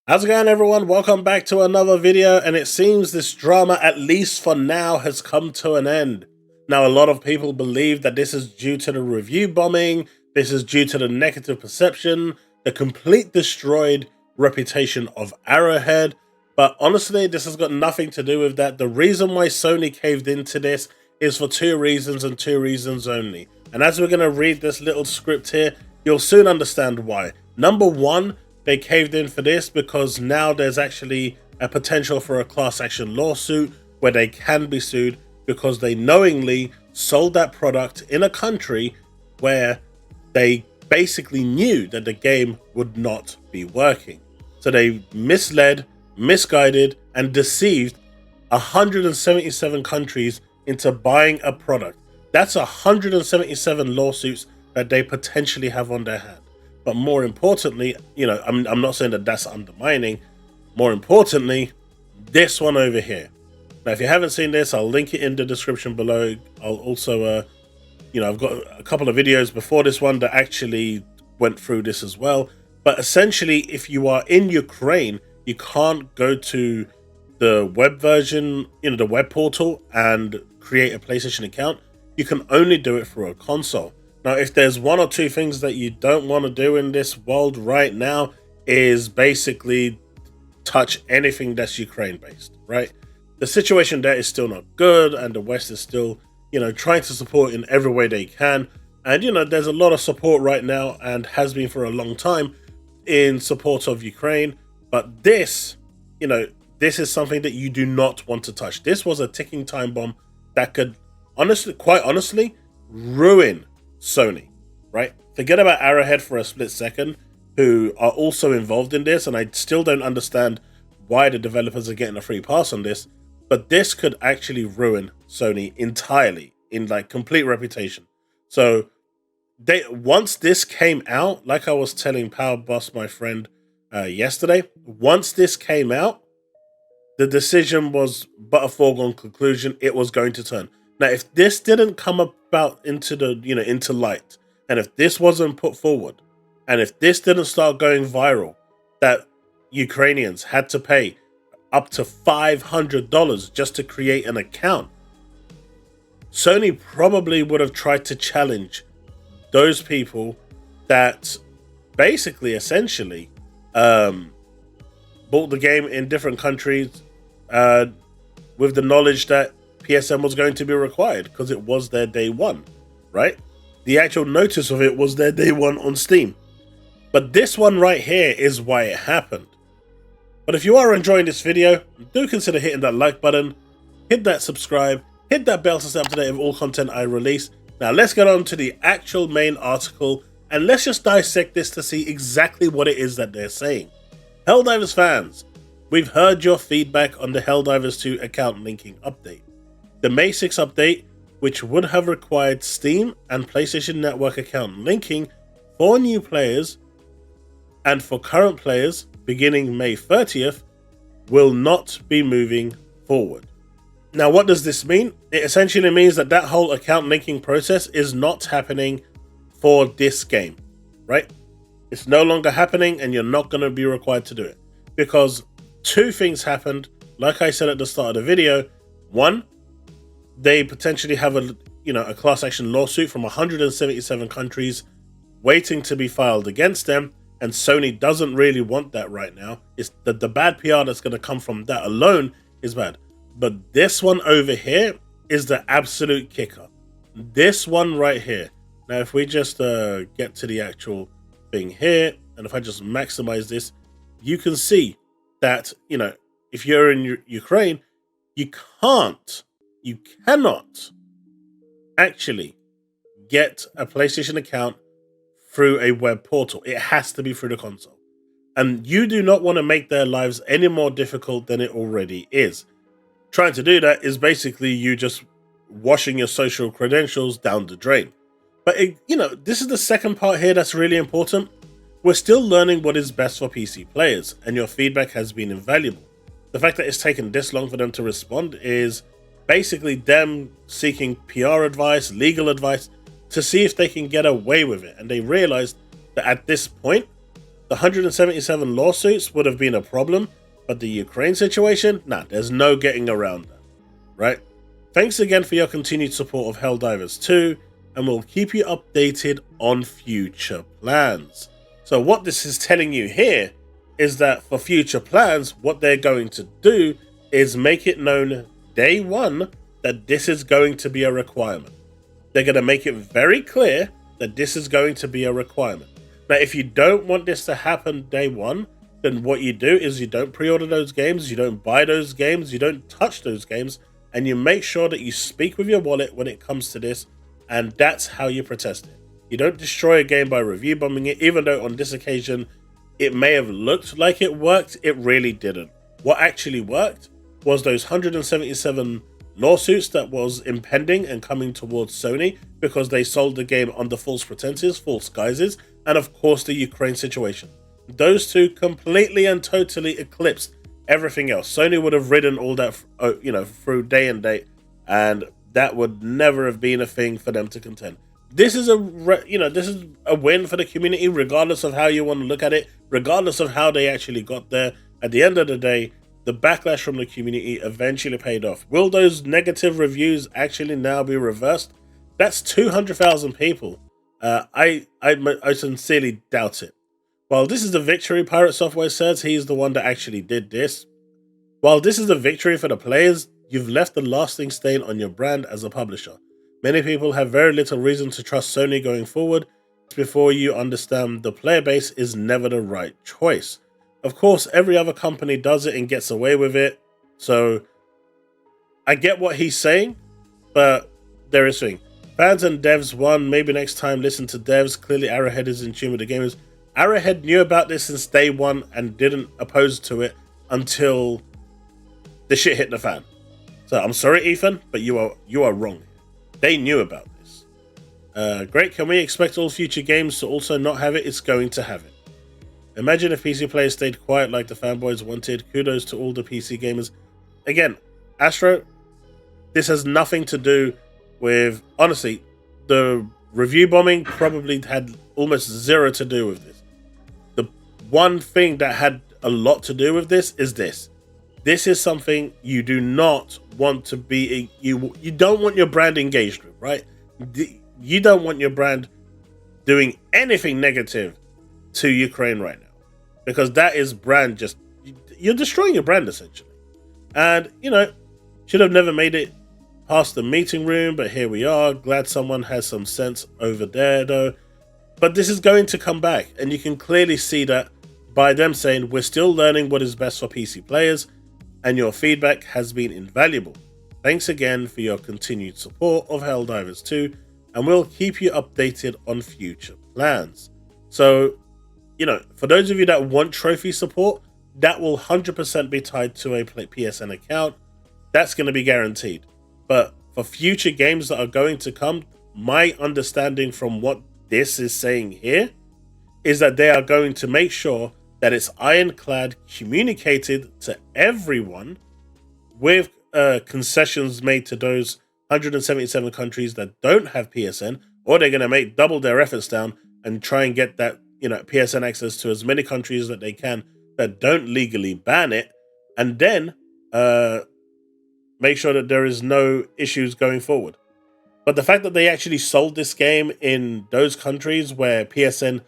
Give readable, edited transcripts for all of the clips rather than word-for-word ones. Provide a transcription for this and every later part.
How's it going, everyone? Welcome back to another video, and it seems this drama, at least for now, has come to an end. Now, a lot of people believe that this is due to the review bombing, this is due to the negative perception, the complete destroyed reputation of Arrowhead, but honestly, this has got nothing to do with that. The reason why Sony caved into this is for two reasons and two reasons only. And as we're going to read this little script here, you'll soon understand why. Number one, they caved in for this because now there's actually a potential for a class action lawsuit where they can be sued because they knowingly sold that product in a country where they basically knew that the game would not be working. So they misled, misguided, and deceived 177 countries into buying a product. That's 177 lawsuits that they potentially have on their hand. But more importantly, I'm not saying that that's undermining. More importantly, this one over here. Now, if you haven't seen this, I'll link it in the description below. I'll also, I've got a couple of videos before this one that actually went through this as well. But essentially, if you are in Ukraine, you can't go to the web version, the web portal and create a PlayStation account. You can only do it through a console. Now, if there's one or two things that you don't want to do in this world right now, is basically touch anything that's Ukraine based, right? The situation there is still not good, and the West is still, trying to support in every way they can. And, there's a lot of support right now and has been for a long time in support of Ukraine. But this, this is something that you do not want to touch. This was a ticking time bomb that could quite honestly, ruin Sony, right? Forget about Arrowhead for a split second, who are also involved in this, and I still don't understand why the developers are getting a free pass on this, but this could actually ruin Sony entirely in complete reputation. So once this came out, like I was telling Powerboss, my friend, yesterday, once this came out, the decision was but a foregone conclusion. It was going to turn. Now, if this didn't come about into into light, and if this wasn't put forward, and if this didn't start going viral, that Ukrainians had to pay up to $500 just to create an account, Sony probably would have tried to challenge those people that basically, essentially, bought the game in different countries with the knowledge that PSN was going to be required because it was their day one, right? The actual notice of it was their day one on Steam. But this one right here is why it happened. But if you are enjoying this video, do consider hitting that like button, hit that subscribe, hit that bell to stay up to date with all content I release. Now let's get on to the actual main article and let's just dissect this to see exactly what it is that they're saying. Helldivers fans, we've heard your feedback on the Helldivers 2 account linking update. The May 6 update, which would have required Steam and PlayStation Network account linking for new players and for current players beginning May 30th, will not be moving forward. Now, what does this mean? It essentially means that that whole account linking process is not happening for this game, right? It's no longer happening and you're not going to be required to do it. Because two things happened, like I said at the start of the video. One, they potentially have a class action lawsuit from 177 countries waiting to be filed against them, and Sony doesn't really want that right now. It's the bad PR that's going to come from that alone is bad. But this one over here is the absolute kicker. This one right here. Now, if we just get to the actual thing here, and if I just maximize this, you can see that, if you're in Ukraine, you cannot actually get a PlayStation account through a web portal. It has to be through the console. And you do not want to make their lives any more difficult than it already is. Trying to do that is basically you just washing your social credentials down the drain. But, this is the second part here that's really important. We're still learning what is best for PC players, and your feedback has been invaluable. The fact that it's taken this long for them to respond is basically them seeking PR advice, legal advice, to see if they can get away with it. And they realized that at this point, The 177 lawsuits would have been a problem, but the Ukraine situation, nah, there's no getting around that, right? Thanks again for your continued support of Helldivers 2, and we'll keep you updated on future plans. So what this is telling you here is that for future plans, what they're going to do is make it known day one that this is going to be a requirement. They're going to make it very clear that this is going to be a requirement. Now, if you don't want this to happen day one, then what you do is you don't pre-order those games, you don't buy those games, you don't touch those games, and you make sure that you speak with your wallet when it comes to this, and that's how you protest it. You don't destroy a game by review bombing it, even though on this occasion it may have looked like it worked, it really didn't. What actually worked was those 177 lawsuits that was impending and coming towards Sony because they sold the game under false pretenses, false guises, and of course the Ukraine situation. Those two completely and totally eclipsed everything else. Sony would have ridden all that, through day and date, and that would never have been a thing for them to contend. This is this is a win for the community, regardless of how you want to look at it, regardless of how they actually got there. At the end of the day, the backlash from the community eventually paid off. Will those negative reviews actually now be reversed? That's 200,000 people. I sincerely doubt it. While this is a victory, Pirate Software says he's the one that actually did this. While this is a victory for the players, you've left a lasting stain on your brand as a publisher. Many people have very little reason to trust Sony going forward. Before you understand, the player base is never the right choice. Of course, every other company does it and gets away with it. So I get what he's saying, but there is thing. Fans and devs won. Maybe next time listen to devs. Clearly Arrowhead is in tune with the gamers. Arrowhead knew about this since day one and didn't oppose to it until the shit hit the fan. So I'm sorry, Ethan, but you are wrong. They knew about this. Great. Can we expect all future games to also not have it? It's going to have it. Imagine if PC players stayed quiet like the fanboys wanted. Kudos to all the PC gamers. Again, Astro, this has nothing to do with, honestly, the review bombing probably had almost zero to do with this. The one thing that had a lot to do with this is this. This is something you do not want to be, you don't want your brand engaged with, right? You don't want your brand doing anything negative to Ukraine right now. Because that is brand you're destroying your brand essentially. And, should have never made it past the meeting room, but here we are. Glad someone has some sense over there though. But this is going to come back, and you can clearly see that by them saying we're still learning what is best for PC players, and your feedback has been invaluable. Thanks again for your continued support of Helldivers 2, and we'll keep you updated on future plans. So, for those of you that want trophy support, that will 100% be tied to a PSN account. That's going to be guaranteed. But for future games that are going to come, my understanding from what this is saying here is that they are going to make sure that it's ironclad communicated to everyone with concessions made to those 177 countries that don't have PSN, or they're going to double their efforts down and try and get that PSN access to as many countries that they can that don't legally ban it, and then make sure that there is no issues going forward. But the fact that they actually sold this game in those countries where PSN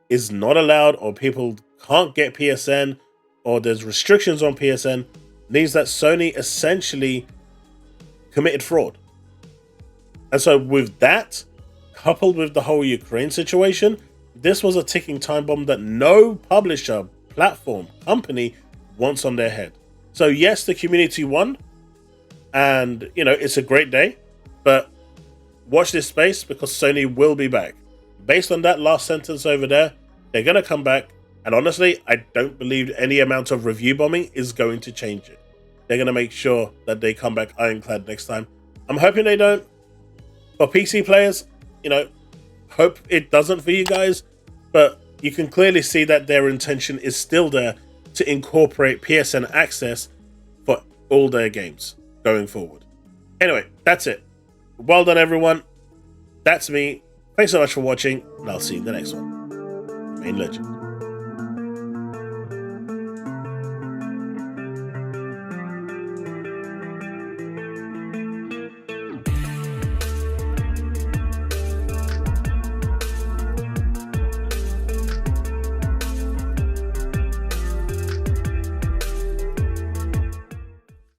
is not allowed, or people can't get PSN, or there's restrictions on PSN, means that Sony essentially committed fraud. And so with that, coupled with the whole Ukraine situation, this was a ticking time bomb that no publisher, platform, company wants on their head. So yes, the community won, and it's a great day, but watch this space because Sony will be back. Based on that last sentence over there, they're going to come back, and honestly, I don't believe any amount of review bombing is going to change it. They're going to make sure that they come back ironclad next time. I'm hoping they don't. For PC players, hope it doesn't for you guys, but you can clearly see that their intention is still there to incorporate PSN access for all their games going forward. Anyway, that's it. Well done, everyone. That's me. Thanks so much for watching, and I'll see you in the next one. Remain legend.